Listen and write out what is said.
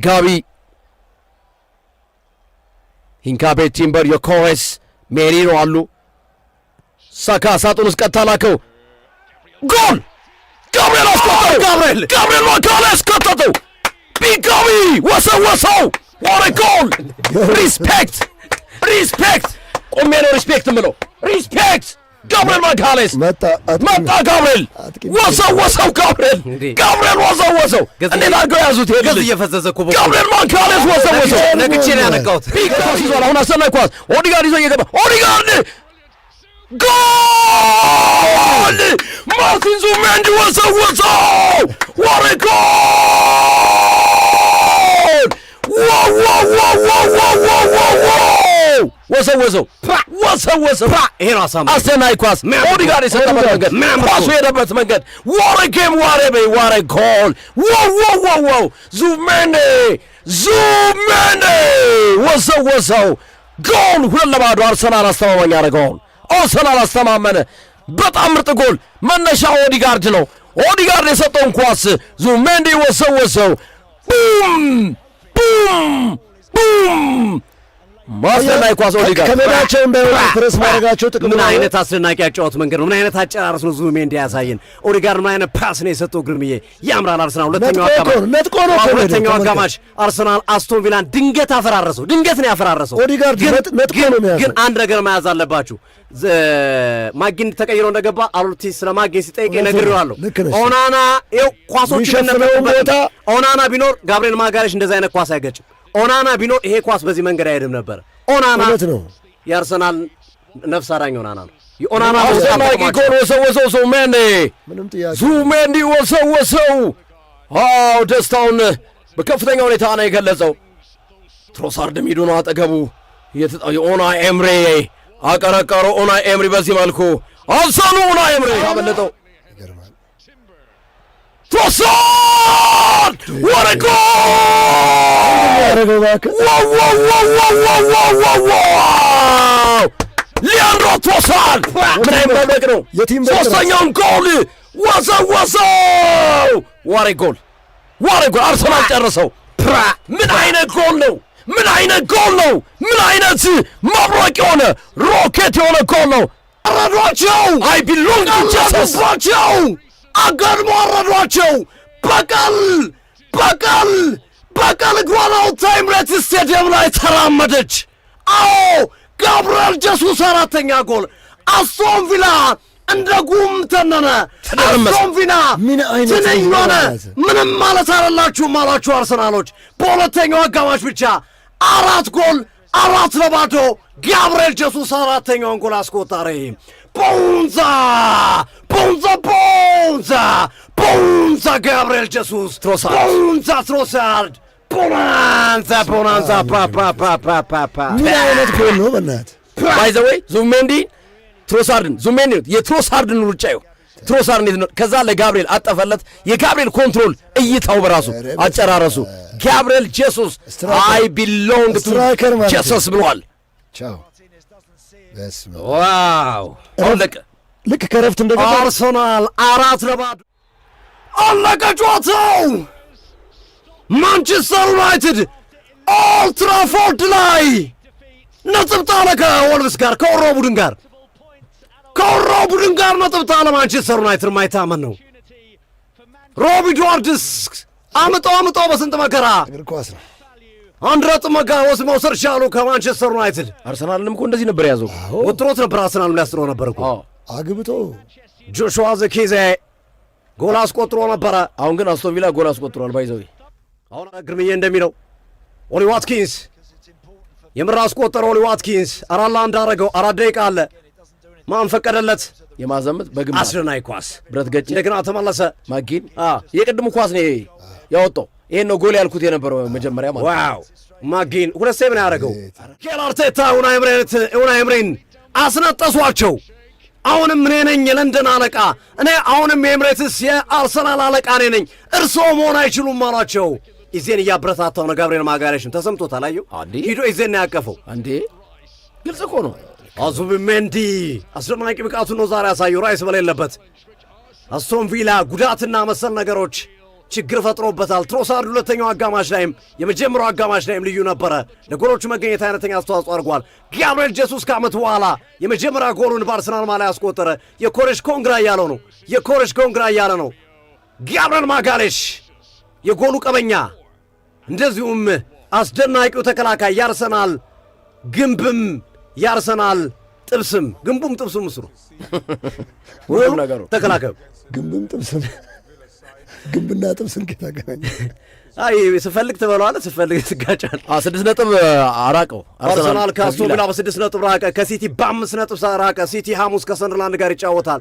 Gabi Hinkabe Timber Yokores Merino Alu Saka Satunus Katalako Goal! Gabriel Oscar! Gabriel Magalhaes Katato! Big Gabi! What's up? What a goal! Respect! Omeno respect Melo! Respect! Gabriel Magalhaes! Mata Gabriel! What's up, Gabriel? Gabriel what's up? And then I'll go as with Gabriel Magalhaes what's up? Big cross is on a Sunday cross. Odegaard is on your Odegaard! Goal! Martin Zubimendi what's up? What a goal! Whoa! What's up? Here are some. Arsenal cross. Odegaard is on the pass way up at what a game, what a goal. Whoa. Zubimendi. What's up? Goal! Who Arsenal astamaman goal. Arsenal astamaman. በጣም ምርጥ ጎል መነሻ ኦዲጋርድ ነው። ኦዲጋርድ የሰጠውን ኳስ ዙቢሜንዲ ወሰወሰው። ቡም ማስተላይ ኳስ ኦዲጋርድ ከሜዳቸው እንዳይወጣ ፕሬስ ማድረጋቸው ጥቅም ምን አይነት አስደናቂ አጫዋት መንገድ ነው። ምን አይነት አጨራረስ ነው ዙቢሜንዲ ያሳየን። ኦዲጋርድ ምን አይነት ፓስ ነው የሰጠው ግርምዬ። ያምራል። አርሰናል ሁለተኛው አጋማሽ አርሰናል አስቶን ቪላን ድንገት ነው ያፈራረሰው። ኦዲጋርድ ነጥቆ ነው የሚያዘው። ግን አንድ ነገር መያዝ አለባችሁ። ማጊን ተቀይሮ እንደገባ አሉቲ ስለ ማጊን ሲጠይቅ ነግሬዋለሁ። ኦናና ይኸው ኳሶች እንደነበሩበት ኦናና ቢኖር ጋብሪኤል ማጋሌሽ እንደዛ አይነት ኳስ አይገጭም። ኦናና ቢኖር ይሄ ኳስ በዚህ መንገድ አይሄድም ነበር። ኦናና የአርሰናል ነፍስ አዳኝ ኦናና ነው። የኦናና ጎል ወሰወሰው ዙቢሜንዲ ወሰወሰው። አዎ ደስታውን በከፍተኛ ሁኔታ ነው የገለጸው። ትሮሳርድ ሚዱ ነው አጠገቡ የኦናይ ኤምሬ አቀረቀረው። ኦናይ ኤምሪ በዚህ መልኩ አልሳኑ ኦናይ ኤምሪ አመለጠው። ትሮሳርድ what a goal! ሊያንድሮ ትሮሳርድ ምን አይመለክ ነው። ሶስተኛውን ጎል ወሰወሰው። what a goal! አርሰናል ጨረሰው። ምን አይነት ጎል ነው! ምን አይነት መብረቅ የሆነ ሮኬት የሆነ ጎል ነው። አረዷቸው። አይ ቢሎንግ ቱ ጀሰስ አገድሞ አረዷቸው። በቀል እግሯን አውጥታ ኤምሬትስ ስቴዲየም ላይ ተራመደች። አዎ ጋብርኤል ጀሱስ አራተኛ ጎል። አስቶን ቪላ እንደ ጉም ተነነ። አስቶን ቪላ ትንኝ ሆነ። ምንም ማለት አላላችሁም አላችሁ አርሰናሎች። በሁለተኛው አጋማሽ ብቻ 4 ጎል 4-0 ጋብርኤል ጀሱስ አራተኛውን ጎል አስቆጠረ። ቦንዛ ጋብርኤል ጀሱስ ትሮሳርድ ቦናንዛ ምን አይነት ጎል ነው በእናትህ። ባይ ዘ ዌይ ዙቢሜንዲ የትሮሳርድን ሩጫው ትሮሳርድ ነው። ከዛ ለጋብርኤል አጠፈለት። የጋብርኤል ኮንትሮል እይታው በራሱ አጨራረሱ ጋብርኤል ጀሱስ አይ ቢሎንግ ቱ ጀሰስ ብሏል። ዋው ልክ ከረፍት እንደገባ አርሰናል 4-0 አለቀ ጨዋታው። ማንቸስተር ዩናይትድ ኦልድ ትራፎርድ ላይ ነጥብ ጣለ ከወልቭስ ጋር ከወሮ ቡድን ጋር ነጥብ ጣለ። ማንቸስተር ዩናይትድ ማይታመን ነው። ሮቢ ኤድዋርድስ አምጠው በስንት መከራ እግር ኳስ ነው። አንድ ነጥብ መውሰድ ቻሉ ከማንቸስተር ዩናይትድ። አርሰናልንም እኮ እንደዚህ ነበር ያዘው። ወጥሮት ነበር። አርሰናልም ሊያስጥለው ነበር እኮ አግብቶ ጆሹዋ ዘኬዜ ጎል አስቆጥሮ ነበረ። አሁን ግን አስቶን ቪላ ጎል አስቆጥሯል። ባይዘው አሁን ግርምዬ እንደሚለው ኦሊ ዋትኪንስ የምራ አስቆጠረ። ኦሊ ዋትኪንስ 4-1 አደረገው። 4 ደቂቃ አለ። ማን ፈቀደለት? የማዘመት በግምት አስደናቂ ኳስ ብረት ገጭ እንደገና ተመለሰ። ማጊን የቅድሙ ኳስ ነው ያወጣው። ይሄን ነው ጎል ያልኩት የነበረው መጀመሪያ ማለት። ዋው ማጊን ሁለት ሴቭ ነው ያደረገው። ሚኬል አርቴታ ኡናይ ኤምሪን አስነጠሷቸው። አሁንም እኔ ነኝ የለንደን አለቃ፣ እኔ አሁንም የኤምሬትስ የአርሰናል አለቃ እኔ ነኝ፣ እርስዎ መሆን አይችሉም አሏቸው። ኢዜን እያበረታታው ነው። ጋብርኤል ማጋሌሽም ተሰምቶታል። አየሁ ሂዶ ኢዜን ነው ያቀፈው። አንዴ ግልጽ እኮ ነው። ዙቢሜንዲ አስደናቂ ብቃቱን ነው ዛሬ ያሳየው። ራይስ በሌለበት አስቶን ቪላ ጉዳትና መሰል ነገሮች ችግር ፈጥሮበታል። ትሮሳርድ ሁለተኛው አጋማሽ ላይም የመጀመሪያው አጋማሽ ላይም ልዩ ነበረ። ለጎሎቹ መገኘት አይነተኛ አስተዋጽኦ አድርጓል። ጋብርኤል ጄሱስ ከዓመት በኋላ የመጀመሪያ ጎሉን በአርሰናል ማሊያ ያስቆጠረ። የኮሬሽ ኮንግራ እያለው ነው። የኮሬሽ ኮንግራ እያለ ነው። ጋብርኤል ማጋሌሽ የጎሉ ቀበኛ፣ እንደዚሁም አስደናቂው ተከላካይ የአርሰናል ግንብም የአርሰናል ጥብስም ግንቡም ጥብሱም ምስሩ ሁሉም ነገሩ ተከላካዩ ግንብም ጥብስም ግንብና ጥብስን ከተገናኘ አይ ስፈልግ ትበለዋለህ፣ ስፈልግ ትጋጫለህ። 6 ነጥብ አራቀው አርሰናል ከአስቶን ቪላ በ6 ነጥብ ራቀ። ከሲቲ በ5 ነጥብ ራቀ። ሲቲ ሐሙስ ከሰንደርላንድ ጋር ይጫወታል።